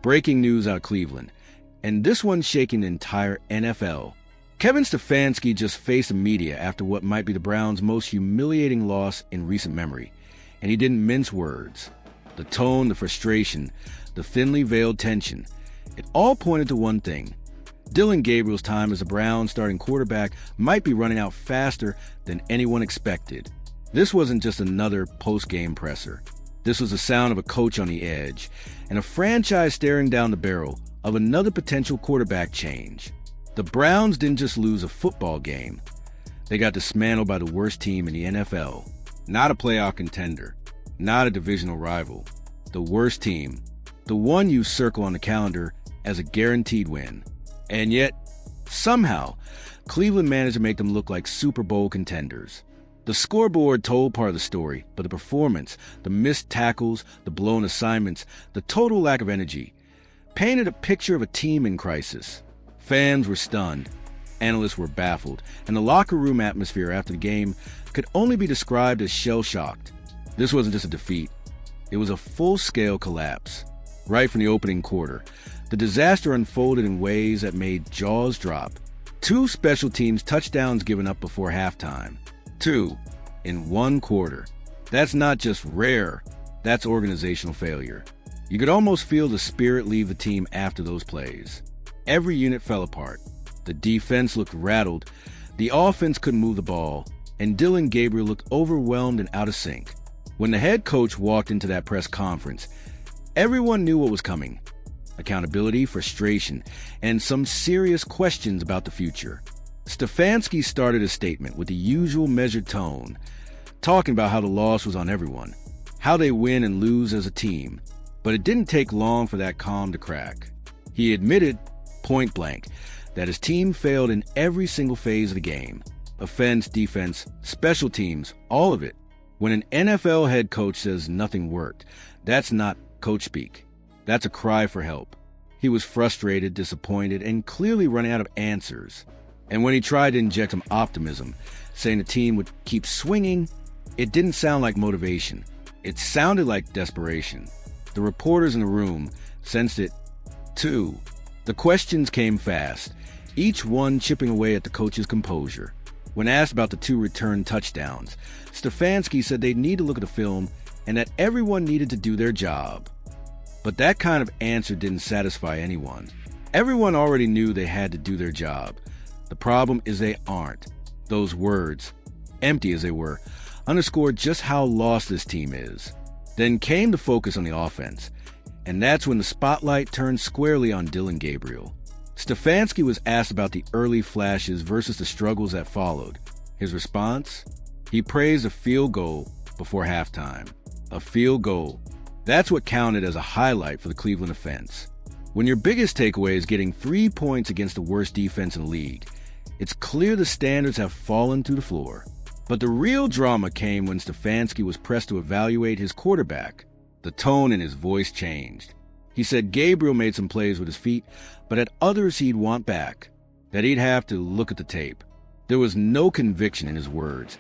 Breaking news out of Cleveland, and this one's shaking the entire NFL. Kevin Stefanski just faced the media after what might be the Browns' most humiliating loss in recent memory, and he didn't mince words. The tone, the frustration, the thinly veiled tension, it all pointed to one thing. Dillon Gabriel's time as a Browns starting quarterback might be running out faster than anyone expected. This wasn't just another post-game presser. This was the sound of a coach on the edge, and a franchise staring down the barrel of another potential quarterback change. The Browns didn't just lose a football game. They got dismantled by the worst team in the NFL. Not a playoff contender, not a divisional rival. The worst team, the one you circle on the calendar as a guaranteed win. And yet, somehow, Cleveland managed to make them look like Super Bowl contenders. The scoreboard told part of the story, but the performance, the missed tackles, the blown assignments, the total lack of energy, painted a picture of a team in crisis. Fans were stunned, analysts were baffled, and the locker room atmosphere after the game could only be described as shell-shocked. This wasn't just a defeat. It was a full-scale collapse. Right from the opening quarter, the disaster unfolded in ways that made jaws drop. 2 special teams touchdowns given up before halftime. 2 in 1 quarter. That's not just rare, that's organizational failure. You could almost feel the spirit leave the team after those plays. Every unit fell apart. The defense looked rattled, the offense couldn't move the ball, and Dillon Gabriel looked overwhelmed and out of sync. When the head coach walked into that press conference, everyone knew what was coming. Accountability, frustration, and some serious questions about the future. Stefanski started a statement with the usual measured tone, talking about how the loss was on everyone, how they win and lose as a team. But it didn't take long for that calm to crack. He admitted, point blank, that his team failed in every single phase of the game. Offense, defense, special teams, all of it. When an NFL head coach says nothing worked, that's not coach speak. That's a cry for help. He was frustrated, disappointed, and clearly running out of answers. And when he tried to inject some optimism, saying the team would keep swinging, it didn't sound like motivation. It sounded like desperation. The reporters in the room sensed it, too. The questions came fast, each one chipping away at the coach's composure. When asked about the 2 return touchdowns, Stefanski said they'd need to look at the film and that everyone needed to do their job. But that kind of answer didn't satisfy anyone. Everyone already knew they had to do their job. The problem is they aren't. Those words, empty as they were, underscored just how lost this team is. Then came the focus on the offense, and that's when the spotlight turned squarely on Dillon Gabriel. Stefanski was asked about the early flashes versus the struggles that followed. His response? He praised a field goal before halftime. A field goal. That's what counted as a highlight for the Cleveland offense. When your biggest takeaway is getting 3 points against the worst defense in the league, it's clear the standards have fallen through the floor. But the real drama came when Stefanski was pressed to evaluate his quarterback. The tone in his voice changed. He said Gabriel made some plays with his feet, but at others he'd want back, that he'd have to look at the tape. There was no conviction in his words,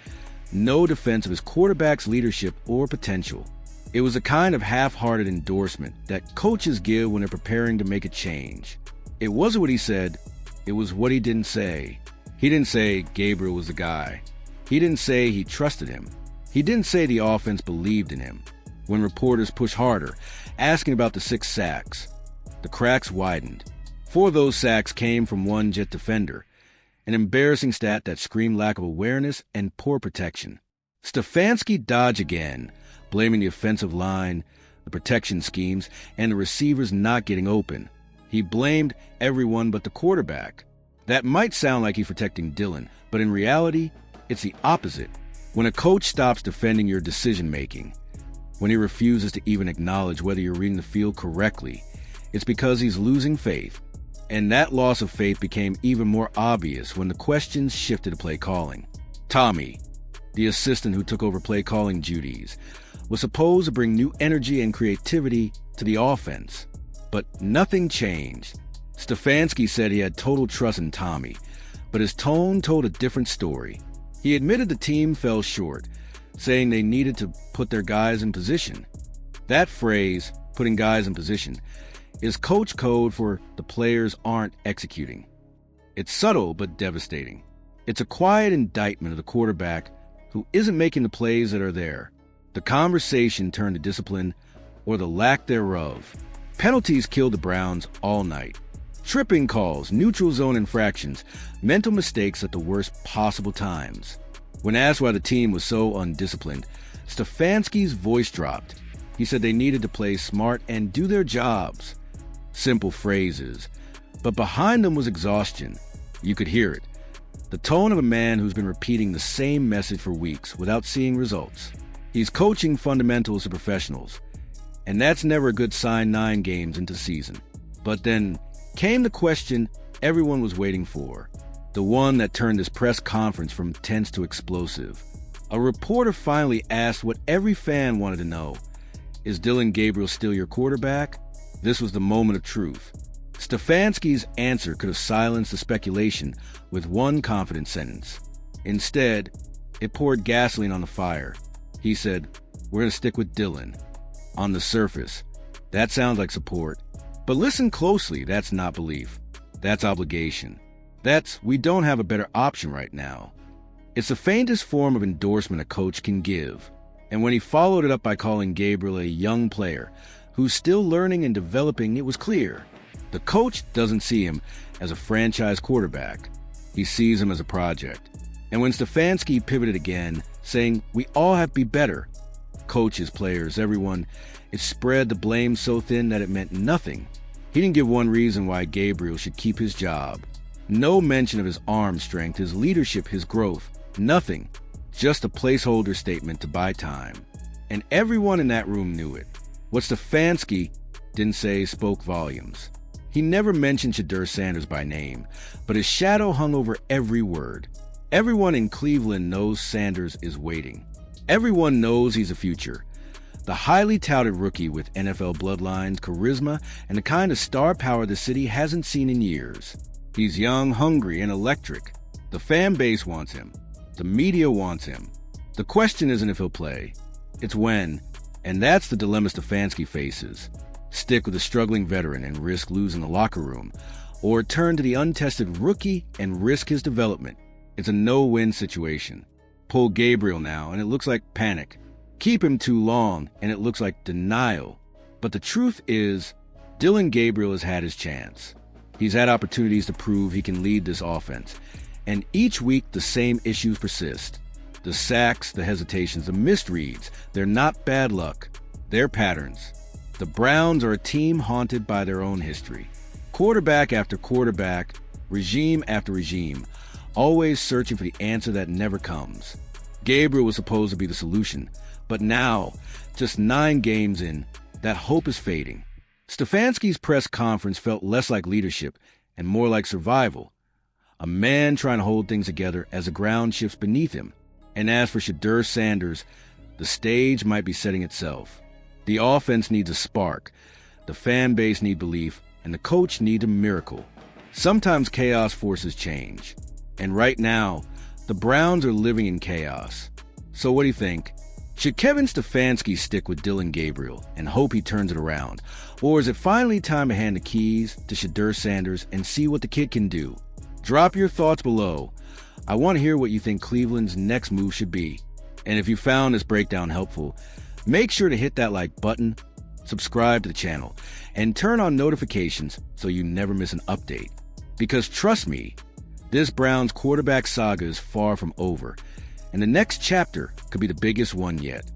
no defense of his quarterback's leadership or potential. It was a kind of half-hearted endorsement that coaches give when they're preparing to make a change. It wasn't what he said, it was what he didn't say. He didn't say Gabriel was the guy. He didn't say he trusted him. He didn't say the offense believed in him. When reporters pushed harder, asking about the 6 sacks, the cracks widened. 4 of those sacks came from one Jet defender, an embarrassing stat that screamed lack of awareness and poor protection. Stefanski dodged again, blaming the offensive line, the protection schemes, and the receivers not getting open. He blamed everyone but the quarterback. That might sound like he's protecting Dillon, but in reality, it's the opposite. When a coach stops defending your decision-making, when he refuses to even acknowledge whether you're reading the field correctly, it's because he's losing faith. And that loss of faith became even more obvious when the questions shifted to play calling. Tommy, the assistant who took over play calling duties, was supposed to bring new energy and creativity to the offense. But nothing changed. Stefanski said he had total trust in Tommy, but his tone told a different story. He admitted the team fell short, saying they needed to put their guys in position. That phrase, putting guys in position, is coach code for the players aren't executing. It's subtle but devastating. It's a quiet indictment of the quarterback who isn't making the plays that are there. The conversation turned to discipline or the lack thereof. Penalties killed the Browns all night. Tripping calls, neutral zone infractions, mental mistakes at the worst possible times. When asked why the team was so undisciplined, Stefanski's voice dropped. He said they needed to play smart and do their jobs. Simple phrases, but behind them was exhaustion. You could hear it. The tone of a man who's been repeating the same message for weeks without seeing results. He's coaching fundamentals to professionals, and that's never a good sign 9 games into the season. But then came the question everyone was waiting for, the one that turned this press conference from tense to explosive. A reporter finally asked what every fan wanted to know. Is Dillon Gabriel still your quarterback? This was the moment of truth. Stefanski's answer could have silenced the speculation with one confident sentence. Instead, it poured gasoline on the fire. He said, "We're going to stick with Dillon." On the surface, that sounds like support. But listen closely, that's not belief. That's obligation. That's, we don't have a better option right now. It's the faintest form of endorsement a coach can give. And when he followed it up by calling Gabriel a young player who's still learning and developing, it was clear. The coach doesn't see him as a franchise quarterback. He sees him as a project. And when Stefanski pivoted again, saying, "We all have to be better," coaches, players, everyone, it spread the blame so thin that it meant nothing. He didn't give one reason why Gabriel should keep his job. No mention of his arm strength, his leadership, his growth. Nothing. Just a placeholder statement to buy time. And everyone in that room knew it. What Stefanski didn't say spoke volumes. He never mentioned Shedeur Sanders by name, but his shadow hung over every word. Everyone in Cleveland knows Sanders is waiting. Everyone knows he's a future. The highly touted rookie with NFL bloodlines, charisma, and the kind of star power the city hasn't seen in years. He's young, hungry, and electric. The fan base wants him. The media wants him. The question isn't if he'll play. It's when. And that's the dilemma Stefanski faces. Stick with a struggling veteran and risk losing the locker room, or turn to the untested rookie and risk his development. It's a no-win situation. Pull Gabriel now, and it looks like panic. Keep him too long, and it looks like denial. But the truth is, Dillon Gabriel has had his chance. He's had opportunities to prove he can lead this offense. And each week, the same issues persist. The sacks, the hesitations, the misreads, they're not bad luck. They're patterns. The Browns are a team haunted by their own history. Quarterback after quarterback, regime after regime, always searching for the answer that never comes. Gabriel was supposed to be the solution, but now, just 9 games in, that hope is fading. Stefanski's press conference felt less like leadership and more like survival. A man trying to hold things together as the ground shifts beneath him. And as for Shedeur Sanders, the stage might be setting itself. The offense needs a spark, the fan base needs belief, and the coach needs a miracle. Sometimes chaos forces change. And right now, the Browns are living in chaos. So what do you think? Should Kevin Stefanski stick with Dillon Gabriel and hope he turns it around? Or is it finally time to hand the keys to Shedeur Sanders and see what the kid can do? Drop your thoughts below. I want to hear what you think Cleveland's next move should be. And if you found this breakdown helpful, make sure to hit that like button, subscribe to the channel, and turn on notifications so you never miss an update. Because trust me, this Browns quarterback saga is far from over, and the next chapter could be the biggest one yet.